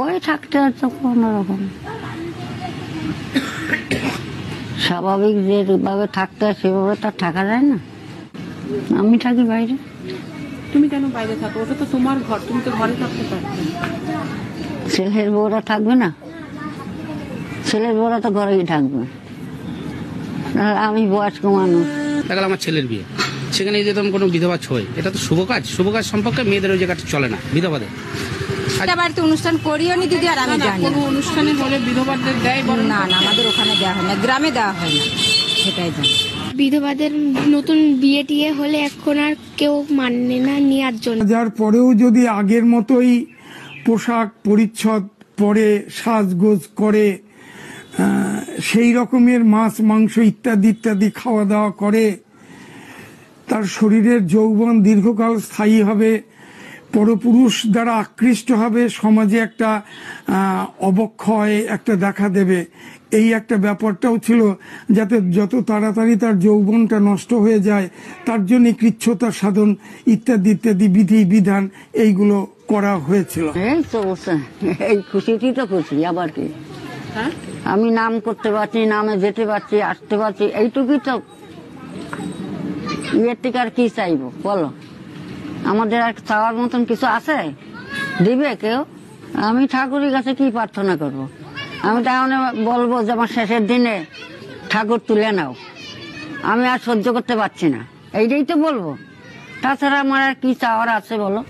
ওই থাকতে হচ্ছে কোনো রকম স্বাভাবিক যেভাবে থাকতে হয় সেভাবে তো থাকা যায় না। আমি থাকি বাইরে। তুমি কেন বাইরে থাকো? ওটা তো তোমার ঘর, তুমি তো ঘরে থাকতে পারবে। ছেলের বউরা থাকবে না? ছেলের বউরা তো ঘরেই থাকবে। আমি বয়স্ক মানুষ। দেখাল আমার ছেলের বিয়ে, সেখানে যদি কোনো বিধবা ছয়, এটা তো শুভ কাজ। শুভ কাজ সম্পর্কে মেয়েদের ওই জায়গাটা চলে না, বিধবাদের। বাড়িতে অনুষ্ঠান করিও নি দিদি, আর আমি জানি কোনো অনুষ্ঠানে বলে বিধবাদের দেয়? না না, আমাদের ওখানে দেওয়া হয় না, গ্রামে দেওয়া হয় না, সেটাই জানি। বিধবাদের নতুন বিয়ে টিয়ে হলে এখন আর কেউ মানে না নেওয়ার জন্য। যার পরেও যদি আগের মতোই পোশাক পরিচ্ছদ পরে সাজগোজ করে, সেই রকমের মাছ মাংস ইত্যাদি ইত্যাদি খাওয়া দাওয়া করে, তার শরীরের যৌবন দীর্ঘকাল স্থায়ী হবে, পরপুরুষ দ্বারা আকৃষ্ট হবে, সমাজে একটা অবক্ষয় একটা দেখা দেবে, এই একটা ব্যাপারটাও ছিল, যাতে যত তাড়াতাড়ি তার যৌবনটা নষ্ট হয়ে যায় তার জন্য কৃচ্ছতা সাধন ইত্যাদি ইত্যাদি বিধি বিধান এইগুলো করা হয়েছিল। এই তো এই খুশিতেই তো খুশি, আবার কি। আমি নাম করতে পারছি, নামে যেতে পারছি, আসতে পারছি, এইটুকুই তো। এর থেকে আর কি চাইবো বলো? আমাদের আর চাওয়ার মতন কিছু আছে? দিবে কেউ? আমি ঠাকুরের কাছে কি প্রার্থনা করব? আমি তাহলে বলবো যে আমার শেষের দিনে ঠাকুর তুলে নাও, আমি আর সহ্য করতে পারছি না, এইটাই তো বলবো। তাছাড়া আমার আর কি চাওয়ার আছে বলো?